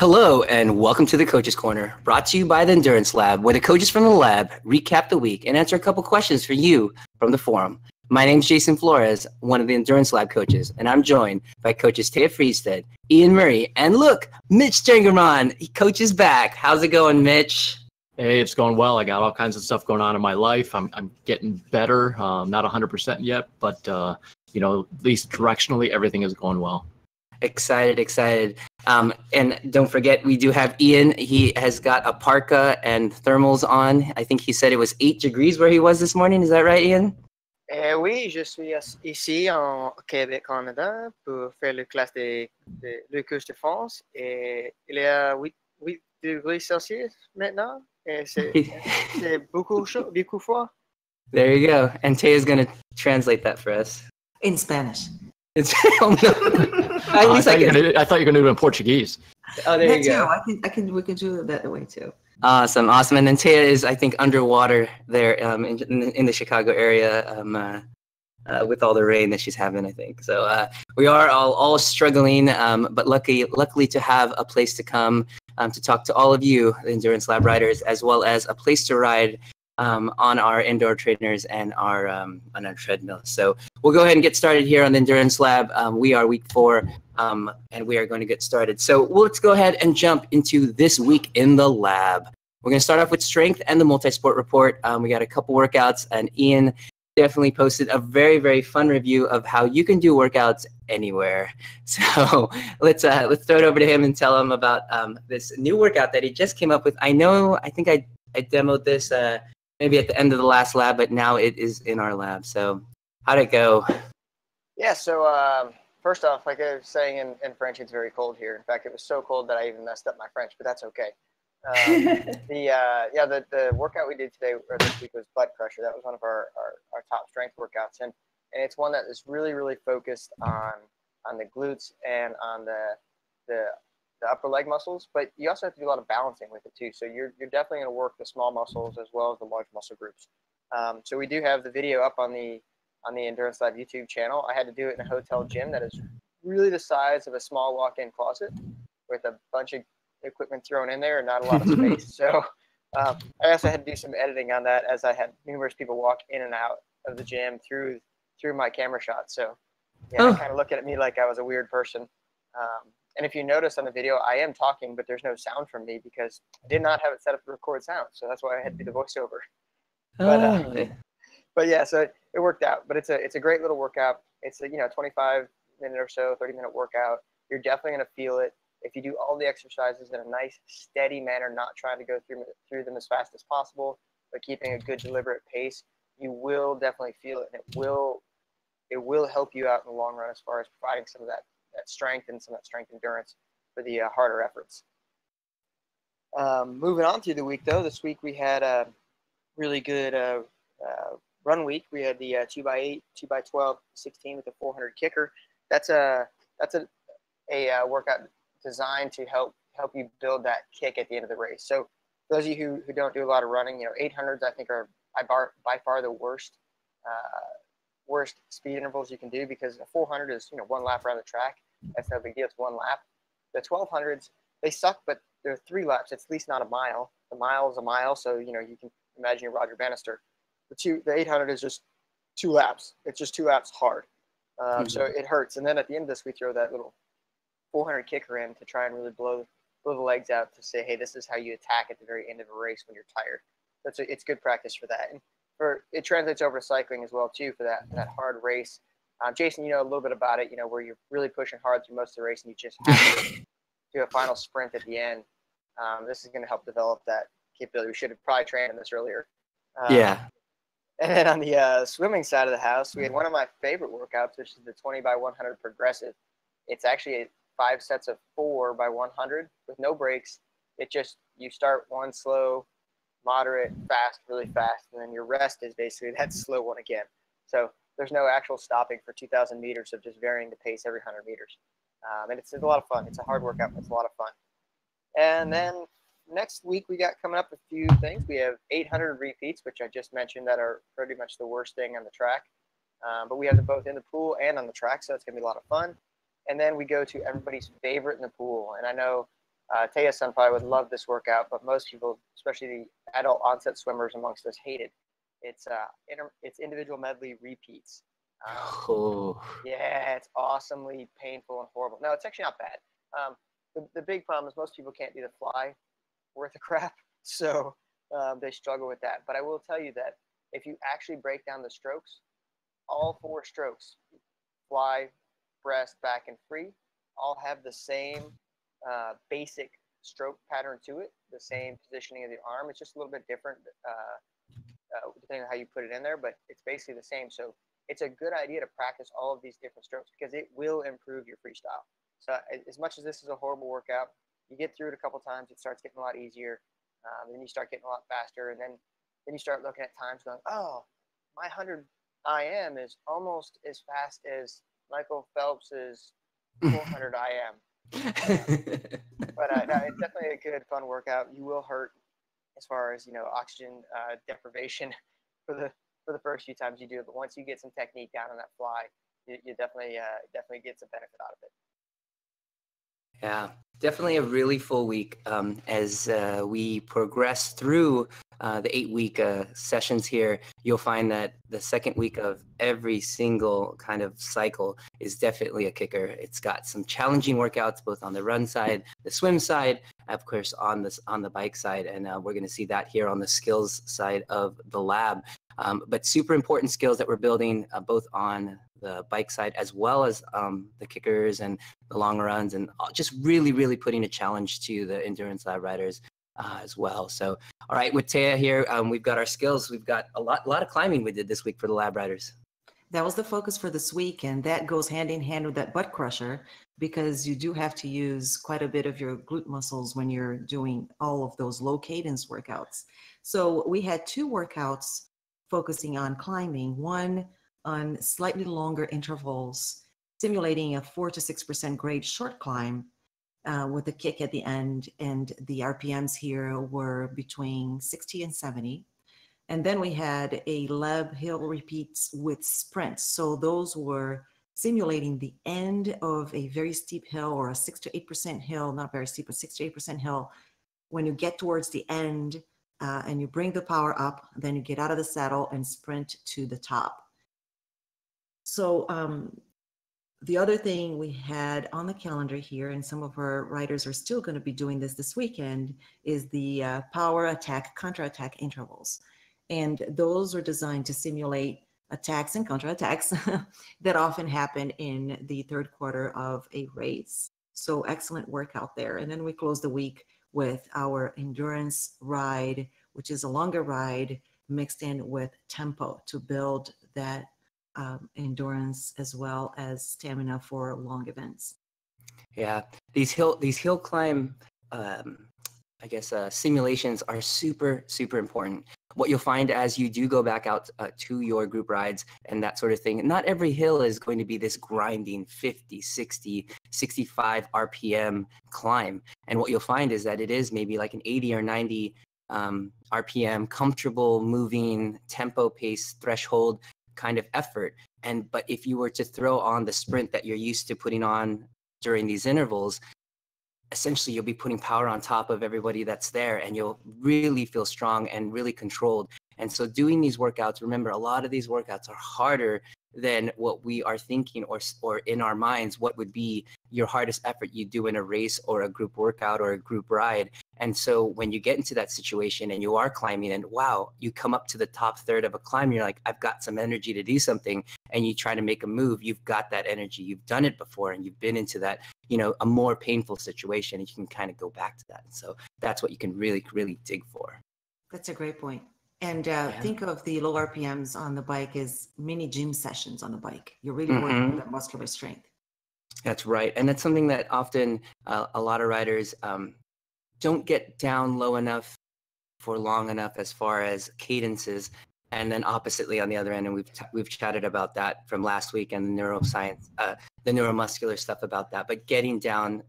Hello, and welcome to the Coaches Corner, brought to you by the Endurance Lab, where the coaches from the lab recap the week and answer a couple questions for you from the forum. My name's Jason Flores, one of the Endurance Lab coaches, and I'm joined by coaches Taya Friestead, Ian Murray, and look, Mitch Stangerman. He coaches back. How's it going, Mitch? Hey, it's going well. I got all kinds of stuff going on in my life. I'm getting better. Not 100% yet, but at least directionally, everything is going well. Excited. And don't forget, we do have Ian. He has got a parka and thermals on. I think he said it was 8 degrees where he was this morning. Is that right, Ian? Oui, je suis ici en Québec, Canada, pour faire la classe de course de France. Et il y a 8 degrés Celsius maintenant. Et c'est beaucoup chaud, beaucoup froid. There you go. And Taya's going to translate that for us. In Spanish. It's, oh, no. I thought you were going to do it in Portuguese. Oh, there you go. We can do it that way too. Awesome. And then Taya is, I think, underwater there in the Chicago area with all the rain that she's having, I think. So we are all struggling, but luckily to have a place to come to talk to all of you, the Endurance Lab riders, as well as a place to ride on our indoor trainers and on our treadmill. So we'll go ahead and get started here on the Endurance Lab. We are week 4, and we are going to get started. So let's go ahead and jump into this week in the lab. We're going to start off with strength and the multi-sport report. We got a couple workouts, and Ian definitely posted a very, very fun review of how you can do workouts anywhere. So let's throw it over to him and tell him about this new workout that he just came up with. I think I demoed this maybe at the end of the last lab, but now it is in our lab. So how'd it go? Yeah, so first off, like I was saying in French, it's very cold here. In fact, it was so cold that I even messed up my French, but that's okay. The workout we did today or this week was butt crusher. That was one of our top strength workouts, and it's one that is really, really focused on the glutes and on the upper leg muscles, but you also have to do a lot of balancing with it too. So you're definitely going to work the small muscles as well as the large muscle groups. So we do have the video up on the Endurance Lab YouTube channel. I had to do it in a hotel gym that is really the size of a small walk-in closet with a bunch of equipment thrown in there and not a lot of space. So I also had to do some editing on that, as I had numerous people walk in and out of the gym through my camera shots. So yeah, kind of looking at me like I was a weird person. And if you notice on the video, I am talking, but there's no sound from me because I did not have it set up to record sound. So that's why I had to do the voiceover. But yeah, so it worked out. But it's a great little workout. It's a 25-minute or so, 30-minute workout. You're definitely going to feel it if you do all the exercises in a nice, steady manner, not trying to go through them as fast as possible, but keeping a good, deliberate pace. You will definitely feel it, and it will help you out in the long run as far as providing some of that strength and some of that strength endurance for the harder efforts. Moving on through the week, though, this week we had a really good run week. We had the 2x8, 2x12, 16 with a 400 kicker. That's a workout designed to help you build that kick at the end of the race. So those of you who don't do a lot of running, 800s I think are by far the worst speed intervals you can do, because a 400 is one lap around the track. That's no big deal. It's one lap. The 1200s, they suck, but they're 3 laps. It's at least not a mile. The mile is a mile, so you can imagine you're Roger Bannister. The 800 is just 2 laps. It's just 2 laps hard. So it hurts. And then at the end of this, we throw that little 400 kicker in to try and really blow the legs out, to say, hey, this is how you attack at the very end of a race when you're tired. It's good practice for that. And it translates over to cycling as well too, for that hard race. Jason, you know a little bit about it, where you're really pushing hard through most of the race and you just have to do a final sprint at the end. This is going to help develop that capability. We should have probably trained on this earlier. Yeah. And then on the swimming side of the house, we had one of my favorite workouts, which is the 20x100 progressive. It's actually 5 sets of 4x100 with no breaks. You start one slow, moderate, fast, really fast, and then your rest is basically that slow one again. So there's no actual stopping for 2,000 meters of just varying the pace every 100 meters. And it's a lot of fun. It's a hard workout, but it's a lot of fun. And then next week we got coming up a few things. We have 800 repeats, which I just mentioned, that are pretty much the worst thing on the track. But we have them both in the pool and on the track, so it's going to be a lot of fun. And then we go to everybody's favorite in the pool. And I know Taya Senpai would love this workout, but most people, especially the adult onset swimmers amongst us, hate it. It's individual medley repeats. Oh. Yeah, it's awesomely painful and horrible. No, it's actually not bad. The big problem is most people can't do the fly worth of crap, so they struggle with that. But I will tell you that if you actually break down the strokes, all 4 strokes, fly, breast, back, and free, all have the same basic stroke pattern to it, the same positioning of the arm. It's just a little bit different depending on how you put it in there, but it's basically the same. So it's a good idea to practice all of these different strokes because it will improve your freestyle. So as much as this is a horrible workout, you get through it a couple times, it starts getting a lot easier. Then you start getting a lot faster, and then you start looking at times going, oh, my 100 IM is almost as fast as Michael Phelps's 400 IM. But no, it's definitely a good, fun workout. You will hurt as far as oxygen deprivation for the first few times you do it, but once you get some technique down on that fly, you definitely get some benefit out of it. Yeah, definitely a really full week as we progress through the 8-week sessions here. You'll find that the second week of every single kind of cycle is definitely a kicker. It's got some challenging workouts both on the run side, the swim side, of course on the bike side, and we're going to see that here on the skills side of the lab. But super important skills that we're building both on the bike side as well as the kickers and the long runs, and just really, really putting a challenge to the endurance lab riders as well. So, all right, with Taya here, we've got our skills. We've got a lot of climbing we did this week for the lab riders. That was the focus for this week, and that goes hand in hand with that butt crusher because you do have to use quite a bit of your glute muscles when you're doing all of those low cadence workouts. So we had 2 workouts focusing on climbing, one on slightly longer intervals, simulating a 4 to 6% grade short climb with a kick at the end. And the RPMs here were between 60 and 70. And then we had a lab hill repeats with sprints. So those were simulating the end of a very steep hill or a 6 to 8% hill, not very steep, but 6 to 8% hill. When you get towards the end and you bring the power up, then you get out of the saddle and sprint to the top. So the other thing we had on the calendar here, and some of our riders are still going to be doing this weekend, is the power attack, contra attack intervals. And those are designed to simulate attacks and counterattacks that often happen in the third quarter of a race. So excellent workout there. And then we close the week with our endurance ride, which is a longer ride mixed in with tempo to build that endurance as well as stamina for long events. Yeah, these hill climb simulations are super, super important. What you'll find as you do go back out to your group rides and that sort of thing, not every hill is going to be this grinding 50, 60, 65 RPM climb. And what you'll find is that it is maybe like an 80 or 90 RPM, comfortable moving tempo pace threshold kind of effort. But if you were to throw on the sprint that you're used to putting on during these intervals, essentially you'll be putting power on top of everybody that's there, and you'll really feel strong and really controlled. And so doing these workouts, remember, a lot of these workouts are harder than what we are thinking or in our minds what would be your hardest effort you do in a race or a group workout or a group ride. And so when you get into that situation and you are climbing and wow, you come up to the top third of a climb, you're like, I've got some energy to do something, and you try to make a move, you've got that energy, you've done it before, and you've been into that, a more painful situation, and you can kind of go back to that. So that's what you can really, really dig for. That's a great point. And think of the low RPMs on the bike as mini gym sessions on the bike. You're really working on that muscular strength. That's right. And that's something that often a lot of riders don't get down low enough for long enough as far as cadences. And then oppositely on the other end, and we've chatted about that from last week and the neuroscience, the neuromuscular stuff about that. But getting down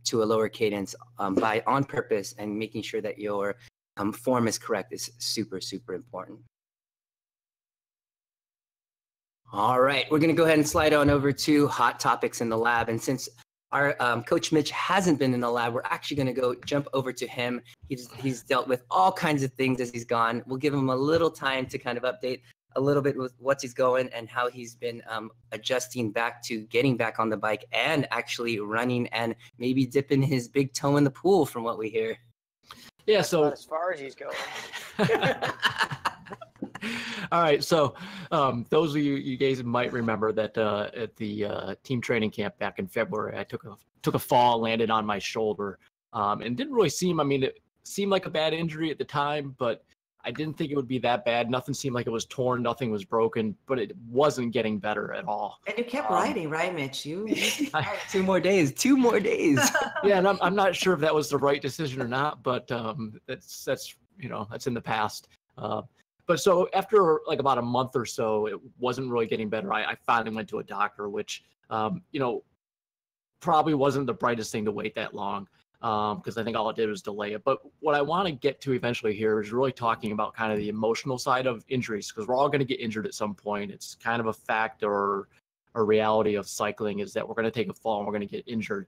to a lower cadence by on purpose and making sure that your form is correct is super, super important. All right, we're going to go ahead and slide on over to hot topics in the lab. And since our coach Mitch hasn't been in the lab, we're actually going to go jump over to him. He's dealt with all kinds of things as he's gone. We'll give him a little time to kind of update a little bit with what he's going and how he's been adjusting back to getting back on the bike and actually running and maybe dipping his big toe in the pool, from what we hear. Yeah, so Not as far as he's going. all right, so those of you guys might remember that at the team training camp back in February, I took a fall, landed on my shoulder, and didn't really seem. I mean, it seemed like a bad injury at the time, but I didn't think it would be that bad. Nothing seemed like it was torn, nothing was broken, but it wasn't getting better at all. And you kept riding, right, Mitch? You 2 more days. Yeah, and I'm not sure if that was the right decision or not, but that's that's in the past. But so after like about a month or so, it wasn't really getting better. I finally went to a doctor, which probably wasn't the brightest thing to wait that long, because I think all it did was delay it. But what I want to get to eventually here is really talking about kind of the emotional side of injuries, because we're all going to get injured at some point. It's kind of a fact or a reality of cycling is that we're going to take a fall and we're going to get injured.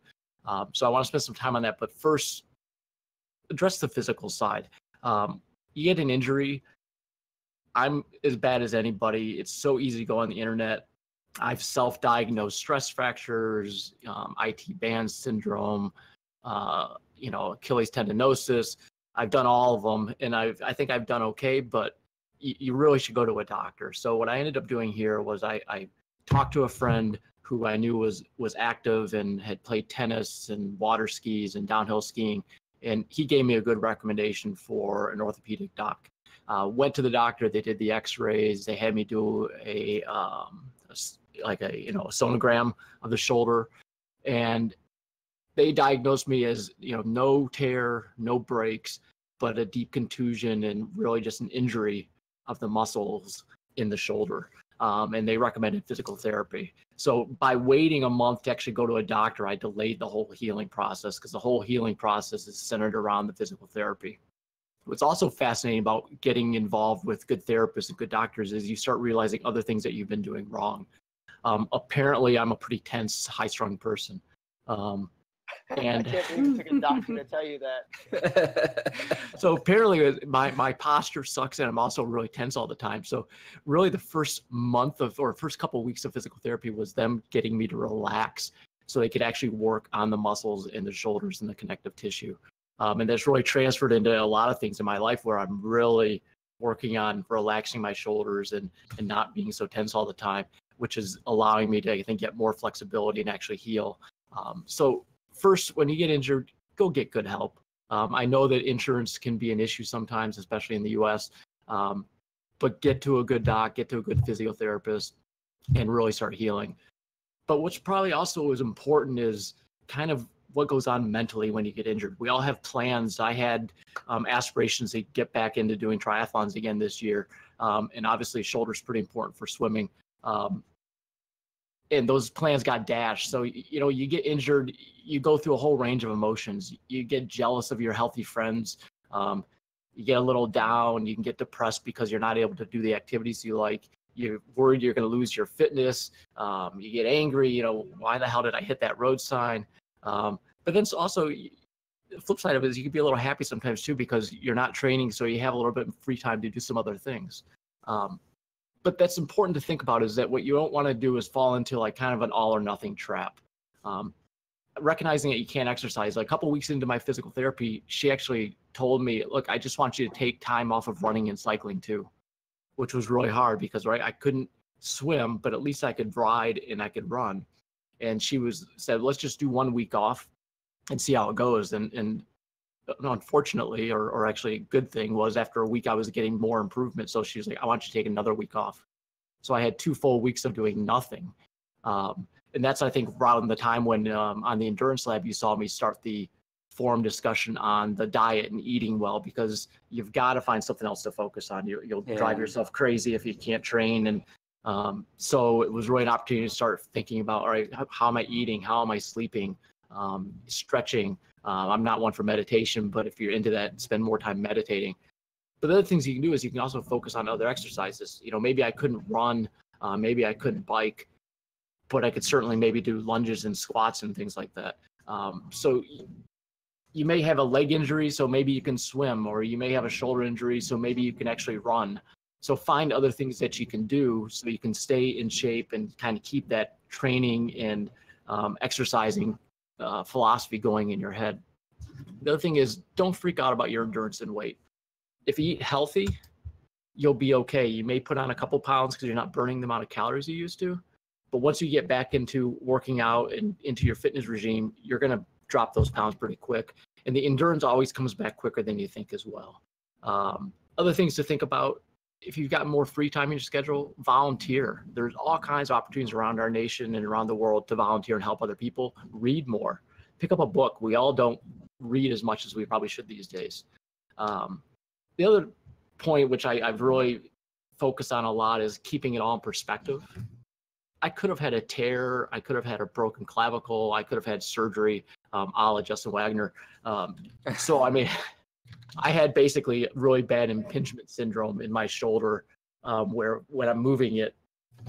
So I want to spend some time on that. But first, address the physical side. You get an injury. I'm as bad as anybody. It's so easy to go on the internet. I've self-diagnosed stress fractures, IT band syndrome, Achilles tendinosis. I've done all of them, and I think I've done okay, but you really should go to a doctor. So what I ended up doing here was I talked to a friend who I knew was active and had played tennis and water skis and downhill skiing, and he gave me a good recommendation for an orthopedic doc. Went to the doctor. They did the X-rays. They had me do a sonogram of the shoulder, and they diagnosed me as no tear, no breaks, but a deep contusion and really just an injury of the muscles in the shoulder. And they recommended physical therapy. So by waiting a month to actually go to a doctor, I delayed the whole healing process, because the whole healing process is centered around the physical therapy. What's also fascinating about getting involved with good therapists and good doctors is you start realizing other things that you've been doing wrong. Apparently, I'm a pretty tense, high-strung person. And I can't believe it took a doctor to tell you that. So apparently my posture sucks, and I'm also really tense all the time. So really the first couple of weeks of physical therapy was them getting me to relax so they could actually work on the muscles in the shoulders and the connective tissue. And that's really transferred into a lot of things in my life where I'm really working on relaxing my shoulders and not being so tense all the time, which is allowing me to, I think, get more flexibility and actually heal. So first, when you get injured, go get good help. I know that insurance can be an issue sometimes, especially in the US, but get to a good doc, get to a good physiotherapist, and really start healing. But what's probably also as important is kind of what goes on mentally when you get injured. We all have plans. I had aspirations to get back into doing triathlons again this year. And obviously shoulder's pretty important for swimming. And those plans got dashed. So, you get injured, you go through a whole range of emotions. You get jealous of your healthy friends. You get a little down. You can get depressed because you're not able to do the activities you like. You're worried you're going to lose your fitness. You get angry. Why the hell did I hit that road sign? But then also, the flip side of it is you can be a little happy sometimes too, because you're not training, so you have a little bit of free time to do some other things. But that's important to think about, is that what you don't want to do is fall into like kind of an all or nothing trap. Recognizing that you can't exercise. Like a couple weeks into my physical therapy, she actually told me, look, I just want you to take time off of running and cycling too, which was really hard because, I couldn't swim, but at least I could ride and I could run. And she said, let's just do 1 week off and see how it goes. And unfortunately, or actually a good thing, was after a week I was getting more improvement. So she was like, I want you to take another week off. So I had 2 full weeks of doing nothing. And that's, I think, around the time when on the Endurance Lab, you saw me start the forum discussion on the diet and eating well, because you've got to find something else to focus on. You'll drive yourself crazy if you can't train. And so it was really an opportunity to start thinking about, all right, how am I eating? How am I sleeping? Stretching. I'm not one for meditation, but if you're into that, spend more time meditating. But the other things you can do is you can also focus on other exercises. Maybe I couldn't run, maybe I couldn't bike, but I could certainly maybe do lunges and squats and things like that. So you may have a leg injury, so maybe you can swim, or you may have a shoulder injury, so maybe you can actually run. So find other things that you can do so you can stay in shape and kind of keep that training and exercising philosophy going in your head. The other thing is, don't freak out about your endurance and weight. If you eat healthy, you'll be okay. You may put on a couple pounds because you're not burning the amount of calories you used to. But once you get back into working out and into your fitness regime, you're going to drop those pounds pretty quick. And the endurance always comes back quicker than you think as well. Other things to think about: if you've got more free time in your schedule, volunteer. There's all kinds of opportunities around our nation and around the world to volunteer and help other people. Read more. Pick up a book. We all don't read as much as we probably should these days. The other point, which I've really focused on a lot, is keeping it all in perspective. I could have had a tear. I could have had a broken clavicle. I could have had surgery, a la Justin Wagner. So, I mean, I had basically really bad impingement syndrome in my shoulder, where when I'm moving it,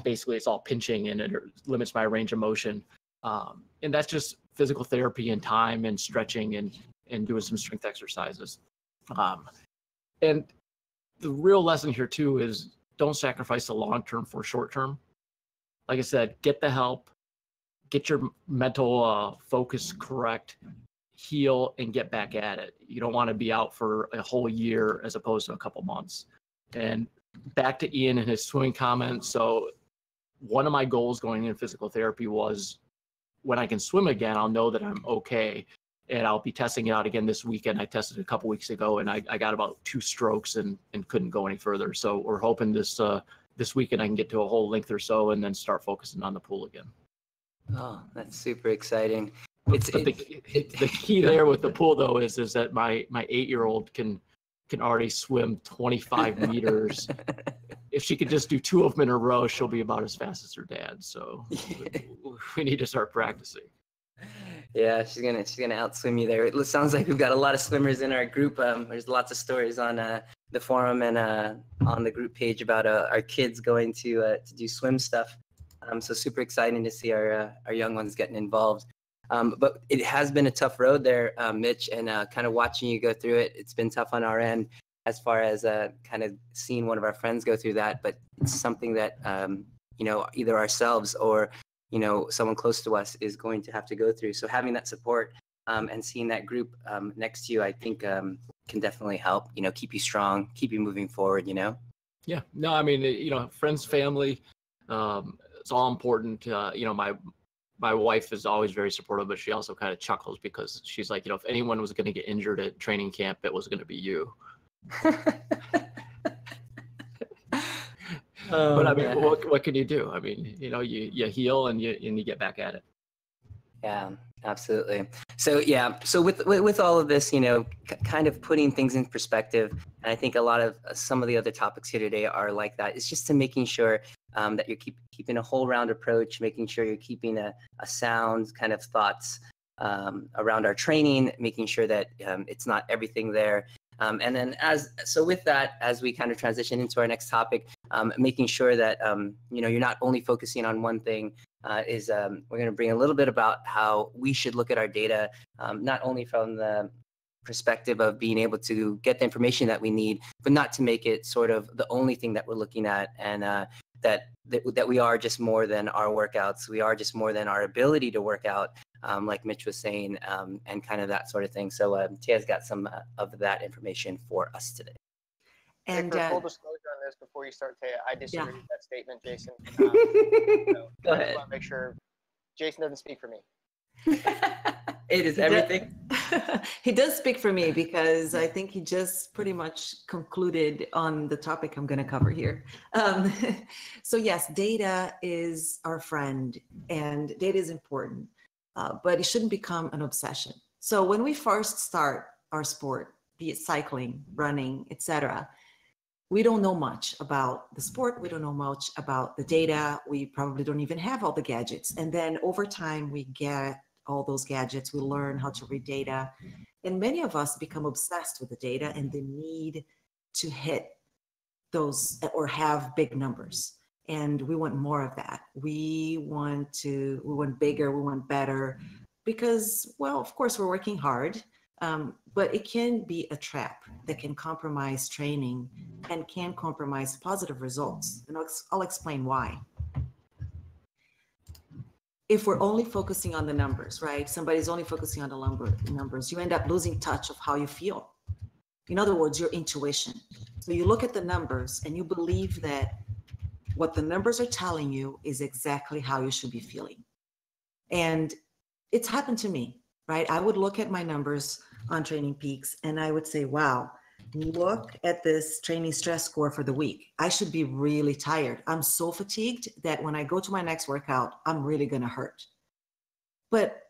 basically it's all pinching and it limits my range of motion. And that's just physical therapy and time and stretching and doing some strength exercises. And the real lesson here too is, don't sacrifice the long-term for short-term. Like I said, get the help, get your mental focus correct, heal, and get back at it. You don't want to be out for a whole year as opposed to a couple months. And back to Ian and his swimming comments. So one of my goals going into physical therapy was, when I can swim again, I'll know that I'm okay. And I'll be testing it out again this weekend. I tested it a couple weeks ago, and I got about 2 strokes and couldn't go any further. So we're hoping this weekend I can get to a whole length or so and then start focusing on the pool again. Oh, that's super exciting. The key there with the pool though is that my 8-year-old can already swim 25 meters. If she could just do 2 of them in a row, she'll be about as fast as her dad. So we need to start practicing. Yeah, she's gonna outswim you there. It sounds like we've got a lot of swimmers in our group. There's lots of stories on the forum and on the group page about our kids going to do swim stuff. So super exciting to see our young ones getting involved. But it has been a tough road there, Mitch, and kind of watching you go through it. It's been tough on our end as far as kind of seeing one of our friends go through that. But it's something that either ourselves or someone close to us is going to have to go through. So having that support and seeing that group next to you, I think can definitely help, keep you strong, keep you moving forward, Yeah, no, I mean, friends, family, it's all important. My wife is always very supportive, but she also kind of chuckles because she's like, if anyone was going to get injured at training camp, it was going to be you. But I mean, what can you do? I mean, you heal and you get back at it. Yeah, absolutely. So with all of this, kind of putting things in perspective, and I think a lot of some of the other topics here today are like that. It's just to making sure that you're keeping a whole round approach, making sure you're keeping a sound kind of thoughts around our training, making sure that it's not everything there. And then with that, as we kind of transition into our next topic, making sure that, you're not only focusing on one thing, we're going to bring a little bit about how we should look at our data, not only from the perspective of being able to get the information that we need, but not to make it sort of the only thing that we're looking at, and that we are just more than our workouts. We are just more than our ability to work out, like Mitch was saying, and kind of that sort of thing. So Tia's got some of that information for us today. And for full disclosure on this, before you start, Tia, I disagree with that statement, Jason. Go ahead. I want to make sure Jason doesn't speak for me. It is everything. He does speak for me because I think he just pretty much concluded on the topic I'm going to cover here. So yes, data is our friend and data is important, but it shouldn't become an obsession. So when we first start our sport, be it cycling, running, etc., we don't know much about the sport. We don't know much about the data. We probably don't even have all the gadgets. And then over time, we get all those gadgets. We learn how to read data. And many of us become obsessed with the data and the need to hit those or have big numbers. And we want more of that. We want bigger, we want better, because, well, of course, we're working hard, but it can be a trap that can compromise training and can compromise positive results. And I'll explain why. If we're only focusing on the numbers, right? Somebody's only focusing on the numbers, you end up losing touch of how you feel. In other words, your intuition. So you look at the numbers and you believe that what the numbers are telling you is exactly how you should be feeling. And it's happened to me, right? I would look at my numbers on Training Peaks and I would say, wow, look at this training stress score for the week. I should be really tired. I'm so fatigued that when I go to my next workout, I'm really going to hurt. But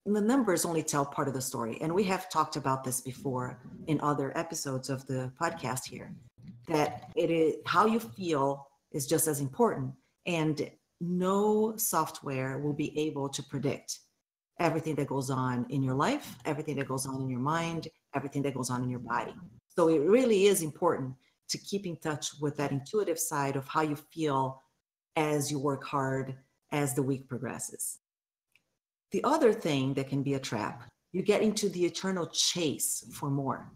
the numbers only tell part of the story. And we have talked about this before in other episodes of the podcast here, that it is how you feel is just as important. And no software will be able to predict everything that goes on in your life, everything that goes on in your mind, everything that goes on in your body. So it really is important to keep in touch with that intuitive side of how you feel as you work hard, as the week progresses. The other thing that can be a trap, you get into the eternal chase for more.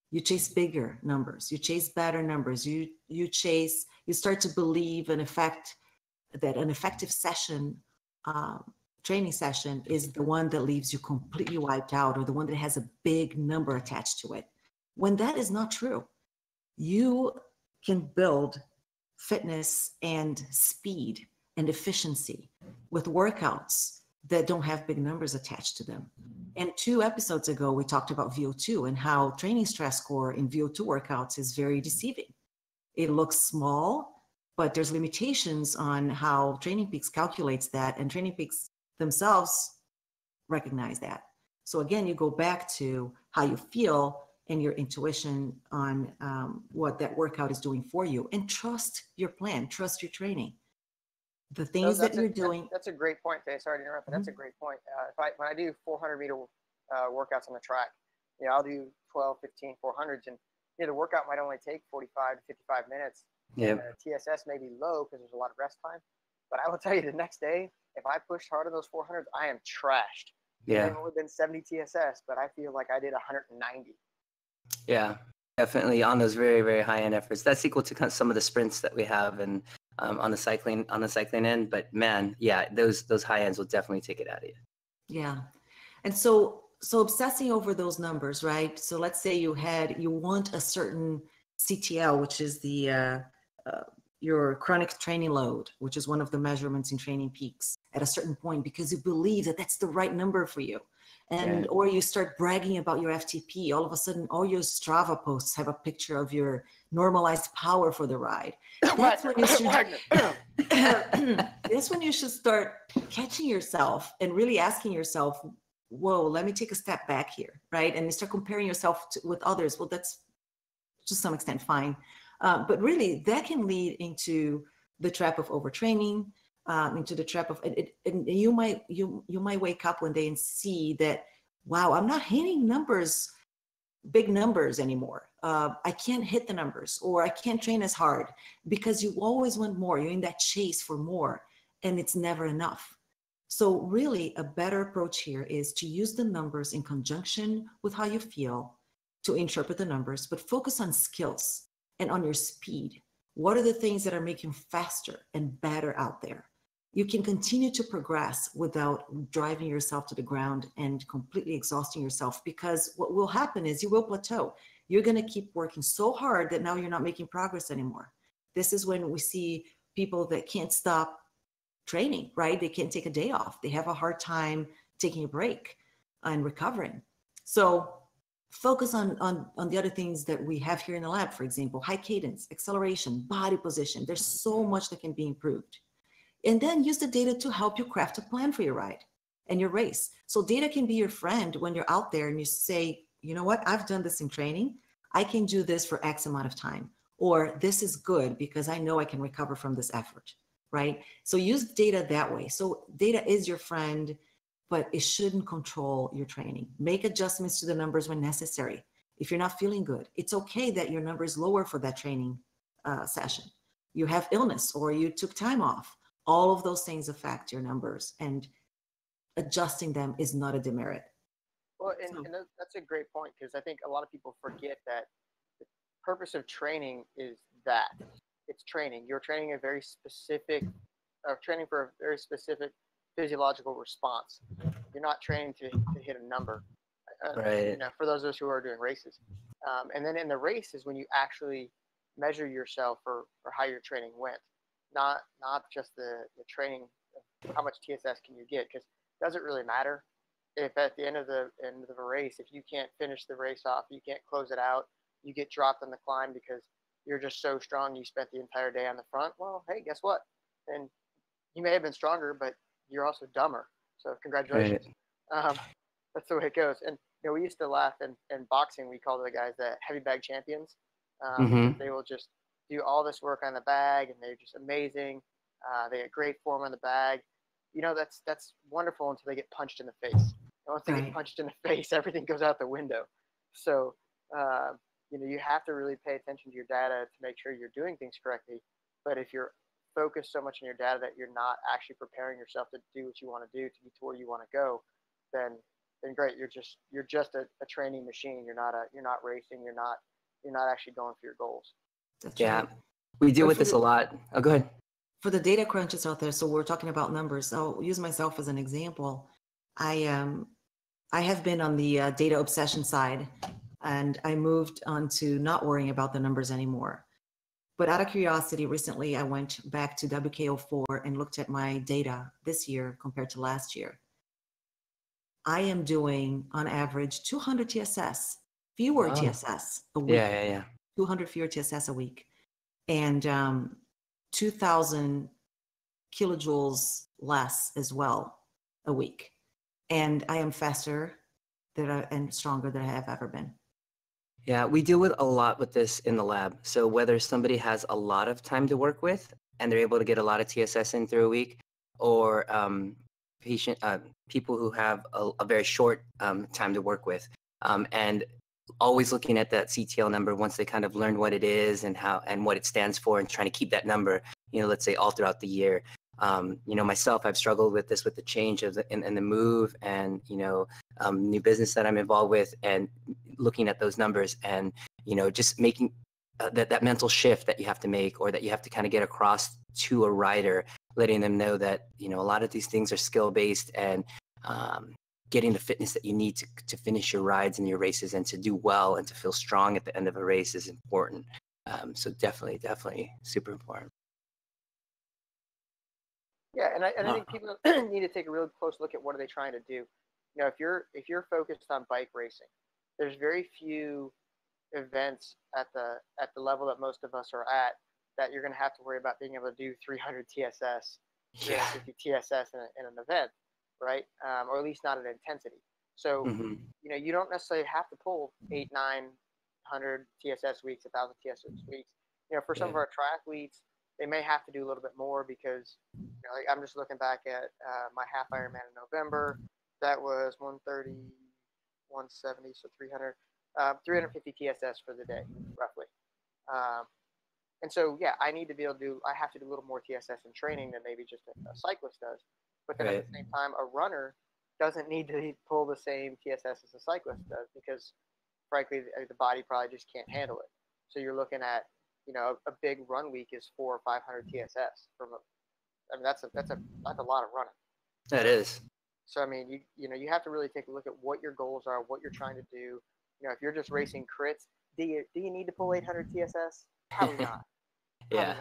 You chase bigger numbers, you chase better numbers, you start to believe that an effective session, training session is the one that leaves you completely wiped out, or the one that has a big number attached to it. When that is not true, you can build fitness and speed and efficiency with workouts that don't have big numbers attached to them. And 2 episodes ago, we talked about VO2 and how training stress score in VO2 workouts is very deceiving. It looks small, but there's limitations on how Training Peaks calculates that, and Training Peaks themselves recognize that. So again, you go back to how you feel and your intuition on what that workout is doing for you, and trust your plan, trust your training. The things that you're doing. That's a great point, Faye. Sorry to interrupt, but that's a great point. When I do 400-meter workouts on the track, I'll do 12, 15, 400s, and the workout might only take 45 to 55 minutes. Yeah. TSS may be low because there's a lot of rest time, but I will tell you the next day, if I pushed hard on those 400s, I am trashed. Yeah. It would have been 70 TSS, but I feel like I did 190. Yeah, definitely on those very, very high end efforts. That's equal to some of the sprints that we have and on the cycling end. But man, yeah, those high ends will definitely take it out of you. Yeah. And so obsessing over those numbers, right? So let's say you want a certain CTL, which is the your chronic training load, which is one of the measurements in Training Peaks, at a certain point, because you believe that that's the right number for you. And or you start bragging about your FTP. All of a sudden, all your Strava posts have a picture of your normalized power for the ride. That's when you should start catching yourself and really asking yourself, whoa, let me take a step back here, right? And you start comparing yourself with others. Well, that's to some extent fine. But really, that can lead into the trap of overtraining, into the trap of, and you might wake up one day and see that, wow, I'm not hitting big numbers anymore. I can't hit the numbers, or I can't train as hard, because you always want more. You're in that chase for more, and it's never enough. So really, a better approach here is to use the numbers in conjunction with how you feel to interpret the numbers, but focus on skills and on your speed. What are the things that are making you faster and better out there? You can continue to progress without driving yourself to the ground and completely exhausting yourself, because what will happen is you will plateau. You're going to keep working so hard that now you're not making progress anymore. This is when we see people that can't stop training, right? They can't take a day off. They have a hard time taking a break and recovering. So focus on the other things that we have here in the lab, for example, high cadence, acceleration, body position. There's so much that can be improved. And then use the data to help you craft a plan for your ride and your race. So data can be your friend when you're out there and you say, you know what, I've done this in training. I can do this for X amount of time. Or this is good because I know I can recover from this effort, right? So use data that way. So data is your friend, but it shouldn't control your training. Make adjustments to the numbers when necessary. If you're not feeling good, it's okay that your number is lower for that training session. you have illness or you took time off. All of those things affect your numbers, and adjusting them is not a demerit. Well, and that's a great point, because I think a lot of people forget that the purpose of training is that it's training. You're training a very specific, training for a very specific physiological response. You're not training to hit a number. Right. You know, for those of us who are doing races, and then in the race is when you actually measure yourself for how your training went, not just the training, how much TSS can you get, because it doesn't really matter if at the end of the race, if you can't finish the race off, you can't close it out, you get dropped on the climb because you're just so strong, you spent the entire day on the front. Well, hey, guess what? And you may have been stronger, but you're also dumber. So congratulations. Right. That's the way it goes. And you know, we used to laugh in boxing. We called the guys the heavy bag champions. They will just do all this work on the bag, and they're just amazing. They get great form on the bag. You know, that's wonderful until they get punched in the face. And once they get punched in the face, everything goes out the window. So, you know, you have to really pay attention to your data to make sure you're doing things correctly. But if you're focused so much on your data that you're not actually preparing yourself to do what you want to do to get to where you want to go, then great. You're just a training machine. You're not racing. You're not actually going for your goals. That's Yeah. right. We deal with this a lot. Oh, go ahead. For the data crunchers out there, so we're talking about numbers. I'll use myself as an example. I have been on the data obsession side, and I moved on to not worrying about the numbers anymore. But out of curiosity, recently I went back to WKO4 and looked at my data this year compared to last year. I am doing, on average, 200 TSS, fewer TSS a week. Yeah. 200 fewer TSS a week. And 2,000 kilojoules less as well a week. And I am faster and stronger than I have ever been. Yeah, we deal with a lot with this in the lab. So whether somebody has a lot of time to work with and they're able to get a lot of TSS in through a week, or people who have a very short time to work with, and always looking at that CTL number once they kind of learn what it is and how and what it stands for, and trying to keep that number, you know, let's say all throughout the year. You know, myself, I've struggled with this with the change of in the move, and you know, new business that I'm involved with, and looking at those numbers, and you know, just making that mental shift that you have to make, or that you have to kind of get across to a rider, letting them know that, you know, a lot of these things are skill based, and getting the fitness that you need to finish your rides and your races, and to do well and to feel strong at the end of a race is important. So definitely super important. Yeah, and I think people need to take a real close look at what are they trying to do. You know, if you're focused on bike racing, there's very few events at the level that most of us are at that you're going to have to worry about being able to do 300 TSS, 350 TSS in an event, right? Or at least not at intensity. So, you know, you don't necessarily have to pull 800-900 TSS weeks, 1,000 TSS weeks. You know, for some of our triathletes, they may have to do a little bit more because, you know, like I'm just looking back at my half Ironman in November. That was 130, 170, so 300, 350 TSS for the day, roughly. And so, yeah, I have to do a little more TSS in training than maybe just a cyclist does. But then at the same time, a runner doesn't need to pull the same TSS as a cyclist does, because frankly, the body probably just can't handle it. So you're looking at, you know, a big run week is 400 or 500 TSS that's a lot of running. That is. So I mean, you have to really take a look at what your goals are, what you're trying to do. You know, if you're just racing crits, do you need to pull 800 TSS? Probably not. Yeah.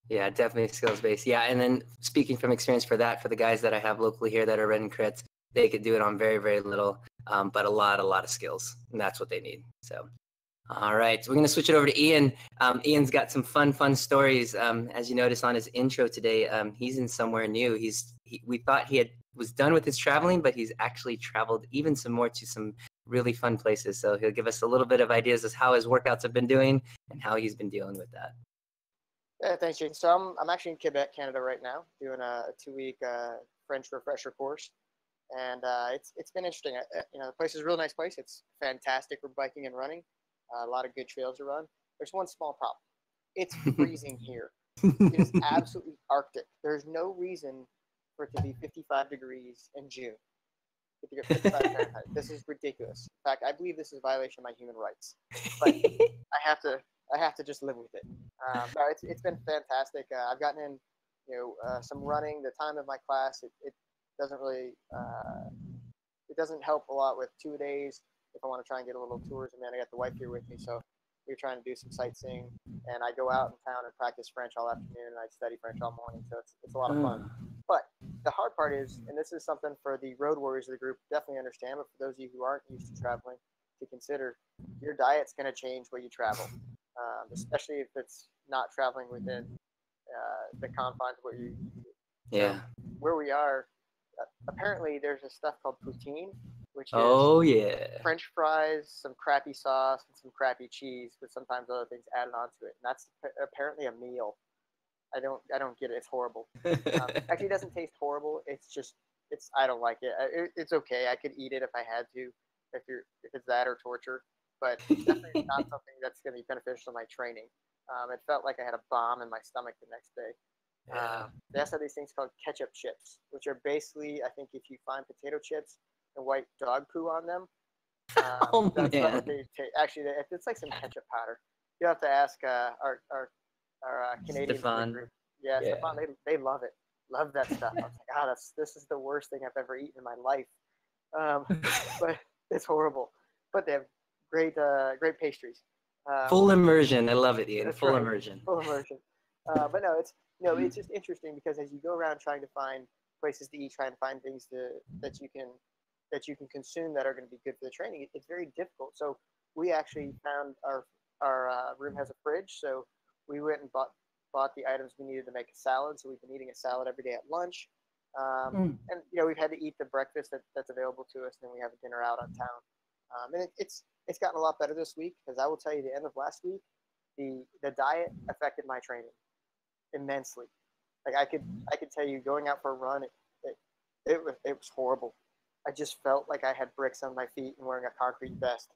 Yeah, definitely skills based. Yeah, and then speaking from experience for the guys that I have locally here that are running crits, they could do it on very, very little, but a lot of skills, and that's what they need. So, all right, so we're gonna switch it over to Ian. Ian's got some fun stories. As you notice on his intro today, he's in somewhere new. We thought he was done with his traveling, but he's actually traveled even some more to some really fun places. So he'll give us a little bit of ideas as how his workouts have been doing and how he's been dealing with that. Yeah, thanks, Jason. So I'm actually in Quebec, Canada right now, doing a 2-week French refresher course, and it's been interesting. You know, the place is a real nice place. It's fantastic for biking and running. A lot of good trails to run. There's one small problem. It's freezing here. It is absolutely Arctic. There's no reason for it to be 55 degrees in June. 55 Fahrenheit. This is ridiculous. In fact, I believe this is a violation of my human rights. But I have to just live with it. No, it's been fantastic. I've gotten in, some running. The time of my class, it doesn't really, it doesn't help a lot with 2 days. If I want to try and get a little tourism in, I got the wife here with me, so we're trying to do some sightseeing. And I go out in town and practice French all afternoon, and I study French all morning. So it's a lot of fun. But the hard part is, and this is something for the road warriors of the group definitely understand, but for those of you who aren't used to traveling, to consider your diet's going to change where you travel, especially if it's not traveling within the confines of what you. Yeah. So where we are, apparently there's a stuff called poutine, which is French fries, some crappy sauce, and some crappy cheese, with sometimes other things added onto it, and that's apparently a meal. I don't get it. It's horrible. Actually, it doesn't taste horrible. I don't like it. It's okay. I could eat it if I had to, if it's that or torture, but it's definitely not something that's going to be beneficial to my training. It felt like I had a bomb in my stomach the next day. They also have these things called ketchup chips, which are basically, I think, if you find potato chips and white dog poo on them, that's what they take. Actually, it's like some ketchup powder. You have to ask our Canadians in the group. Yeah, Stefan, they love it. Love that stuff. I was like, this is the worst thing I've ever eaten in my life. But it's horrible. But they have great pastries. Full immersion. I love it, Ian. Full right. immersion. Full immersion. But no, it's just interesting because as you go around trying to find places to eat, trying to find things that you can consume that are going to be good for the training, it's very difficult. So we actually found our room has a fridge, so we went and bought the items we needed to make a salad. So we've been eating a salad every day at lunch. And we've had to eat the breakfast that's available to us, and then we have a dinner out on town. And it's gotten a lot better this week, because I will tell you, the end of last week, the diet affected my training immensely. Like I could tell you, going out for a run, it was horrible. I just felt like I had bricks on my feet and wearing a concrete vest.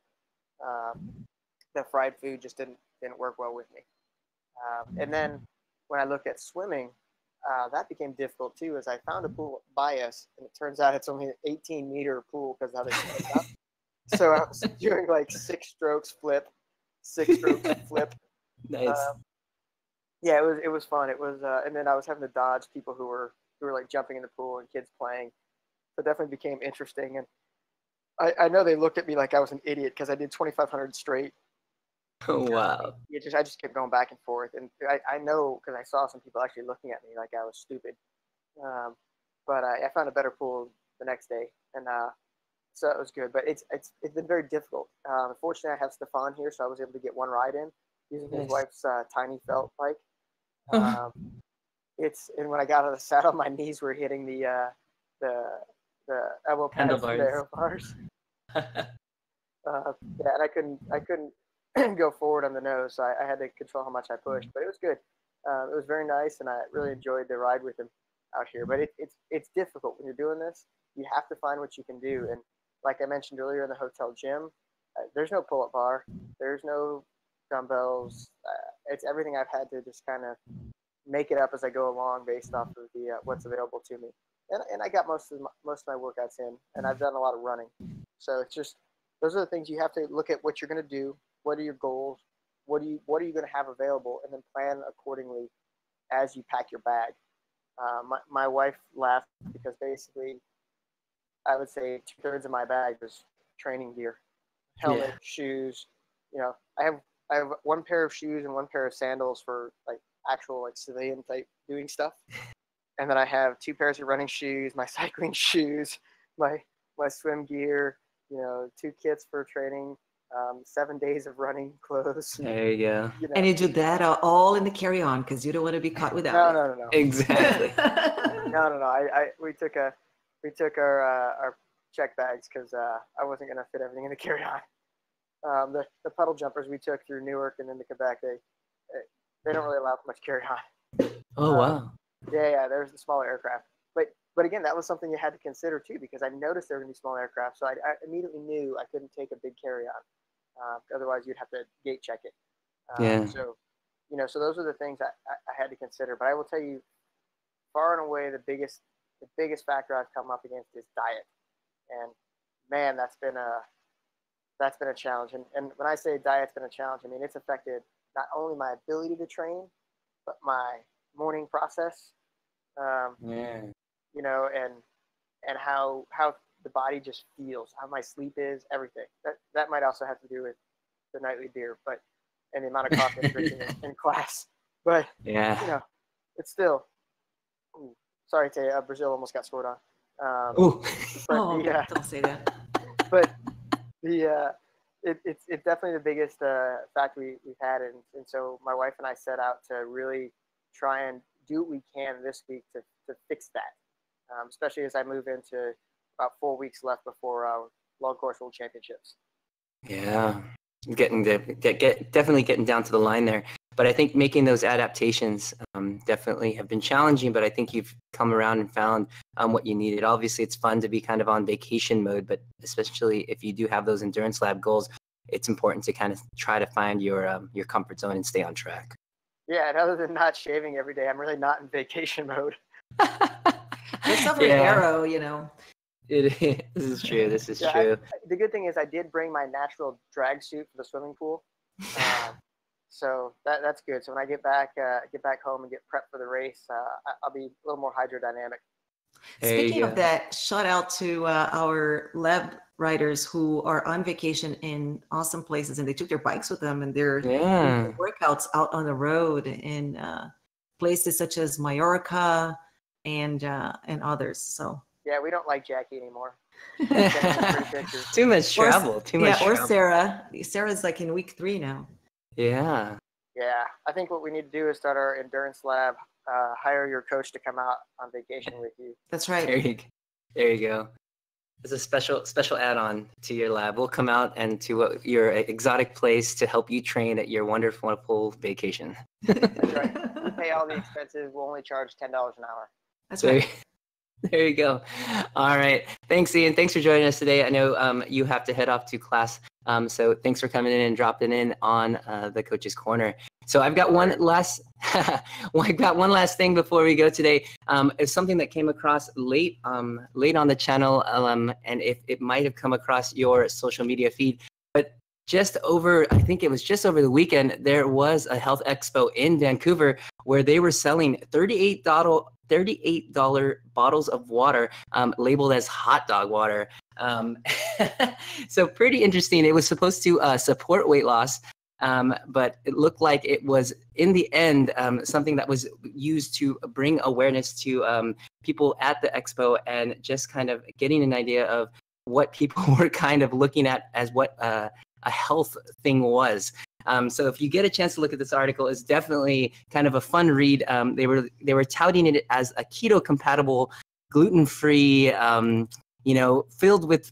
The fried food just didn't work well with me. And then when I looked at swimming, that became difficult too, as I found a pool by us, and it turns out it's only an 18-meter pool because how they set it up. So I was doing like 6 strokes flip, 6 strokes flip. Nice. Yeah, it was fun. It was, and then I was having to dodge people who were like jumping in the pool and kids playing. So it definitely became interesting. And I know they looked at me like I was an idiot because I did 2,500 straight. Oh, wow. I just kept going back and forth, and I know because I saw some people actually looking at me like I was stupid. But I found a better pool the next day, and so it was good. But it's been very difficult. Unfortunately, I have Stefan here, so I was able to get one ride in using his wife's tiny felt bike. And when I got out of the saddle, my knees were hitting the elbow pads, the handlebars. And I couldn't go forward on the nose, so I had to control how much I pushed. But it was good. It was very nice, and I really enjoyed the ride with him out here. But it's difficult when you're doing this. You have to find what you can do. And like I mentioned earlier, in the hotel gym, there's no pull-up bar. There's no dumbbells. It's everything I've had to just kind of make it up as I go along based off of the what's available to me. And I got most of my workouts in, and I've done a lot of running. So it's just, those are the things you have to look at what you're going to do. What are your goals? What are you going to have available, and then plan accordingly as you pack your bag. My wife laughed because basically, I would say 2/3 of my bag was training gear, helmet, shoes. I have one pair of shoes and one pair of sandals for like actual like civilian type doing stuff, and then I have 2 pairs of running shoes, my cycling shoes, my swim gear. 2 kits for training. 7 days of running clothes. There you go. And you do that all in the carry-on because you don't want to be caught without it. No. Exactly. No. We took our check bags because I wasn't gonna fit everything in the carry-on. The puddle jumpers we took through Newark and then to Quebec, they don't really allow for much carry-on. Oh, wow. Yeah. There's the smaller aircraft, but again, that was something you had to consider too, because I noticed there were gonna be small aircraft, so I immediately knew I couldn't take a big carry-on. Otherwise, you'd have to gate check it. So, So those are the things I had to consider. But I will tell you, far and away, the biggest factor I've come up against is diet. And man, that's been a challenge. And when I say diet's been a challenge, I mean, it's affected not only my ability to train, but my morning process, Yeah. And how the body just feels, how my sleep is, everything. That might also have to do with the nightly beer, and the amount of coffee I'm drinking in class. But Yeah. it's still. Ooh, sorry, Brazil almost got scored on. Ooh. But Don't say that. But it's definitely the biggest factor we've had, and so my wife and I set out to really try and do what we can this week to fix that, especially as I move into about 4 weeks left before our long course world championships. Yeah, definitely getting down to the line there. But I think making those adaptations definitely have been challenging. But I think you've come around and found what you needed. Obviously, it's fun to be kind of on vacation mode, but especially if you do have those endurance lab goals, it's important to kind of try to find your comfort zone and stay on track. Yeah, and other than not shaving every day, I'm really not in vacation mode. It's over arrow, This is true. This is true. The good thing is I did bring my natural drag suit for the swimming pool. So that's good. So when I get back home and get prepped for the race, I'll be a little more hydrodynamic. Speaking of that, shout out to our lab riders who are on vacation in awesome places, and they took their bikes with them, and they're doing workouts out on the road in places such as Mallorca and others. So yeah, we don't like Jackie anymore. Too much travel. Or Sarah. Sarah's like in week 3 now. Yeah. Yeah, I think what we need to do is start our endurance lab. Hire your coach to come out on vacation with you. That's right. There you go. There's a special add-on to your lab. We'll come out and to your exotic place to help you train at your wonderful vacation. That's right. We pay all the expenses. We'll only charge $10 an hour. That's right. There you go. All right. Thanks, Ian. Thanks for joining us today. I know you have to head off to class. So thanks for coming in and dropping in on the Coach's Corner. So I've got one last thing before we go today. It's something that came across late on the channel, and it might have come across your social media feed. But I think it was just over the weekend, there was a health expo in Vancouver where they were selling $38 bottles of water labeled as hot dog water. So pretty interesting. It was supposed to support weight loss, but it looked like it was, in the end, something that was used to bring awareness to people at the expo and just kind of getting an idea of what people were kind of looking at as what a health thing was. So if you get a chance to look at this article, it's definitely kind of a fun read. They were touting it as a keto compatible, gluten-free, filled with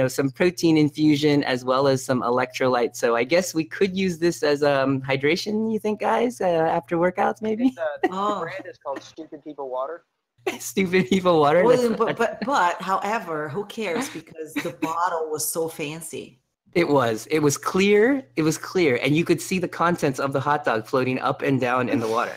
some protein infusion as well as some electrolytes. So I guess we could use this as hydration, you think, guys, after workouts maybe? The brand is called Stupid People Water. Stupid People Water. Well, but however, who cares, because the bottle was so fancy. It was clear, and you could see the contents of the hot dog floating up and down in the water.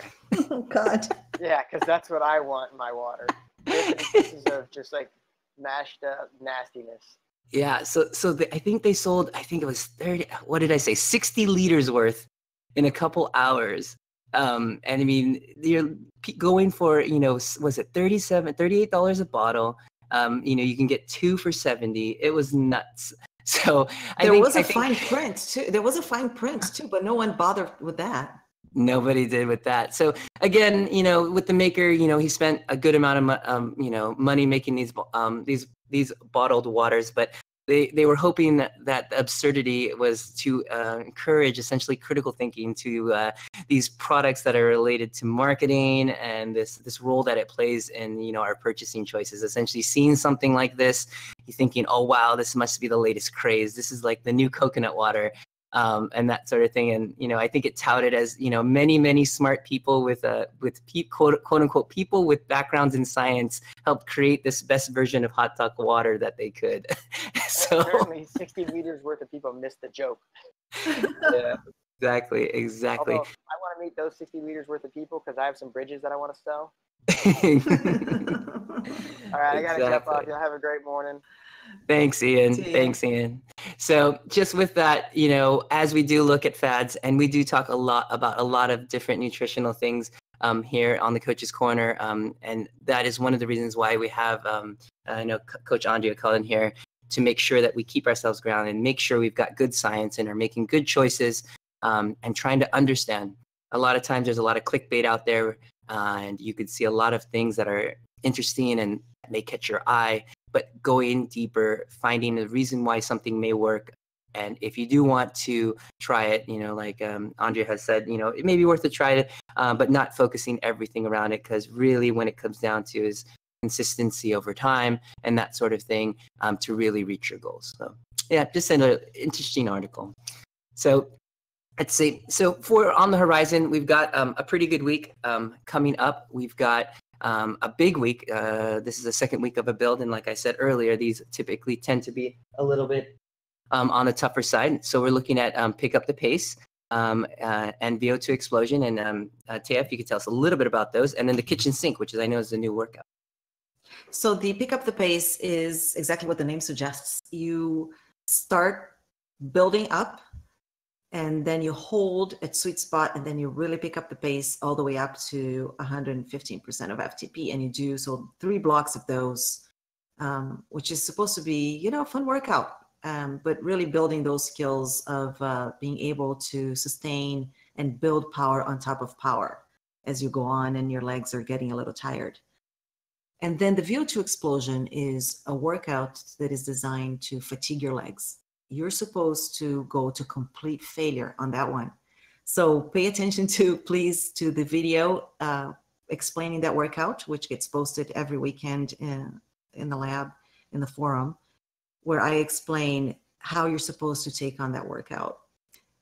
Oh God. Yeah, because that's what I want in my water. Pieces of just like mashed up nastiness. Yeah, so I think they sold, I think it was 60 liters worth in a couple hours. And I mean, you're going for, was it $38 a bottle? You can get 2 for $70. It was nuts. So there was a fine print too, but no one bothered with that. Nobody did with that. So again, with the maker, he spent a good amount of money making these bottled waters, but they were hoping that the absurdity was to encourage essentially critical thinking to these products that are related to marketing and this role that it plays in our purchasing choices. Essentially, seeing something like this, you're thinking, oh wow, this must be the latest craze. This is like the new coconut water. And that sort of thing. And, I think it touted as, many smart people with quote unquote people with backgrounds in science helped create this best version of hot dog water that they could. So apparently 60 liters worth of people missed the joke. Yeah. Exactly. Although I want to meet those 60 meters worth of people because I have some bridges that I want to sell. All right, I got to jump off. Y'all have a great morning. Thanks, Ian. See ya. Thanks, Ian. So just with that, as we do look at fads, and we do talk a lot about a lot of different nutritional things here on the Coach's Corner, and that is one of the reasons why we have, Coach Andrea Cullen here to make sure that we keep ourselves grounded and make sure we've got good science and are making good choices and trying to understand. A lot of times there's a lot of clickbait out there, and you could see a lot of things that are interesting and may catch your eye, but going deeper, finding the reason why something may work. And if you do want to try it, like Andrea has said, it may be worth a try, but not focusing everything around it, because really when it comes down to is consistency over time and that sort of thing to really reach your goals. So yeah, just an interesting article. So let's see. So for On the Horizon, we've got a pretty good week coming up. We've got a big week. This is the second week of a build. And like I said earlier, these typically tend to be a little bit on the tougher side. So we're looking at Pick Up the Pace and VO2 Explosion. And Taya, if you could tell us a little bit about those. And then the kitchen sink, which I know is a new workout. So the Pick Up the Pace is exactly what the name suggests. You start building up, and then you hold at sweet spot, and then you really pick up the pace all the way up to 115% of FTP. And you do so 3 blocks of those, which is supposed to be, a fun workout, but really building those skills of being able to sustain and build power on top of power as you go on and your legs are getting a little tired. And then the VO2 Explosion is a workout that is designed to fatigue your legs. You're supposed to go to complete failure on that one. So pay attention please, to the video explaining that workout, which gets posted every weekend in the lab, in the forum, where I explain how you're supposed to take on that workout.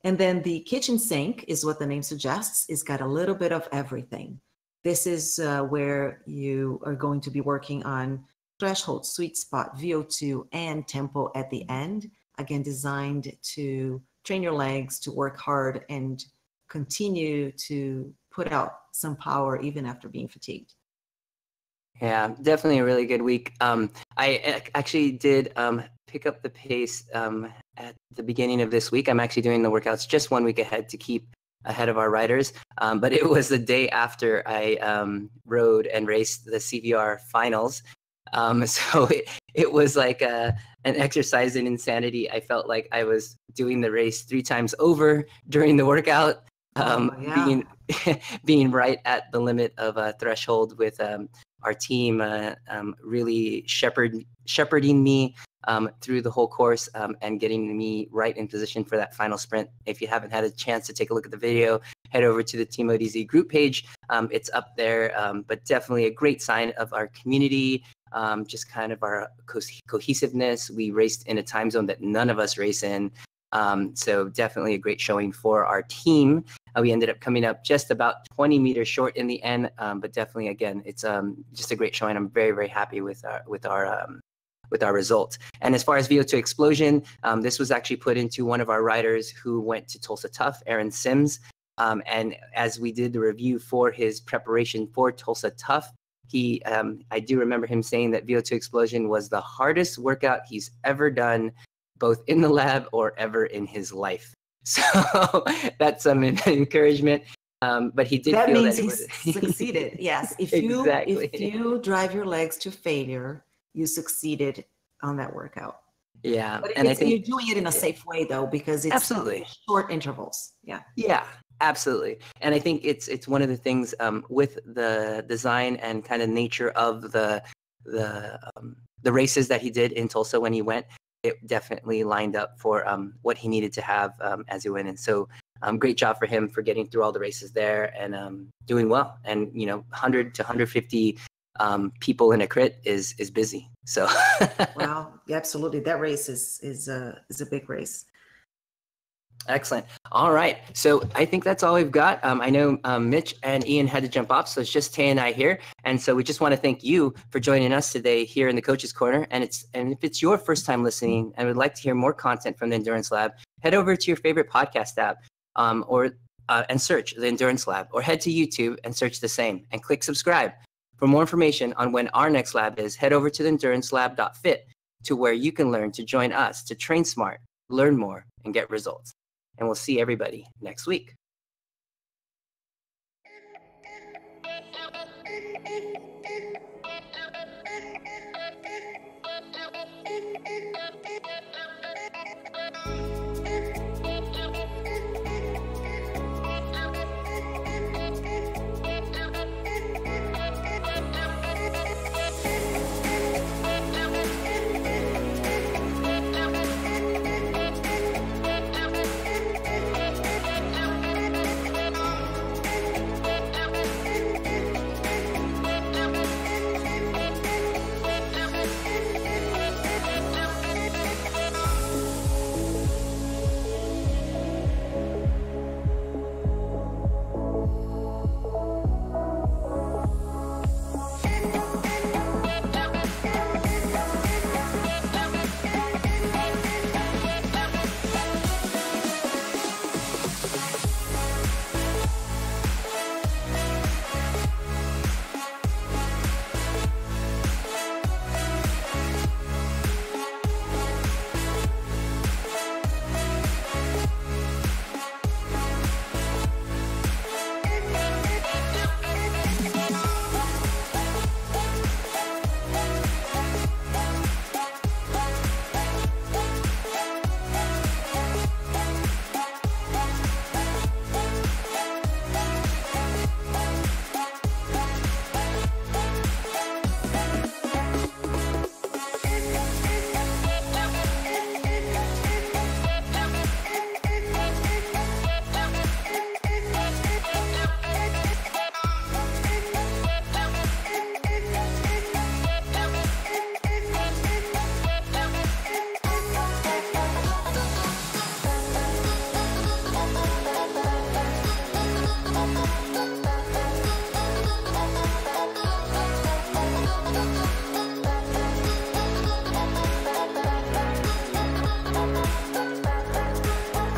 And then the kitchen sink is what the name suggests. It's got a little bit of everything. This is where you are going to be working on threshold, sweet spot, VO2, and tempo at the end. Again, designed to train your legs to work hard and continue to put out some power even after being fatigued. Yeah, definitely a really good week. I actually did pick up the pace at the beginning of this week. I'm actually doing the workouts just 1 week ahead to keep ahead of our riders. But it was the day after I rode and raced the CVR finals. So it was like an exercise in insanity. I felt like I was doing the race 3 times over during the workout, being right at the limit of a threshold with our team really shepherding me through the whole course and getting me right in position for that final sprint. If you haven't had a chance to take a look at the video, head over to the Team ODZ group page. It's up there, but definitely a great sign of our community. Just kind of our cohesiveness. We raced in a time zone that none of us race in. So definitely a great showing for our team. We ended up coming up just about 20 meters short in the end, but definitely, again, it's just a great showing. I'm very, very happy with our result. And as far as VO2 Explosion, this was actually put into one of our riders who went to Tulsa Tough, Aaron Sims. And as we did the review for his preparation for Tulsa Tough, I do remember him saying that VO2 Explosion was the hardest workout he's ever done, both in the lab or ever in his life. So that's some encouragement. But he did feel that he succeeded. Yes. If you drive your legs to failure, you succeeded on that workout. Yeah. But and I think you're doing it in a safe way though, because it's absolutely short intervals. Yeah. Yeah. Absolutely. And I think it's one of the things with the design and kind of nature of the races that he did in Tulsa when he went, it definitely lined up for what he needed to have as he went. And so great job for him for getting through all the races there and doing well. And, 100 to 150 people in a crit is busy. So wow, yeah, absolutely. That race is a big race. Excellent. All right. So I think that's all we've got. I know Mitch and Ian had to jump off, so it's just Tay and I here. And so we just want to thank you for joining us today here in the Coach's Corner. And if it's your first time listening and would like to hear more content from the Endurance Lab, head over to your favorite podcast app. and search the Endurance Lab, or head to YouTube and search the same and click subscribe. For more information on when our next lab is, head over to the endurancelab.fit, to where you can learn to join us to train smart, learn more, and get results. And we'll see everybody next week.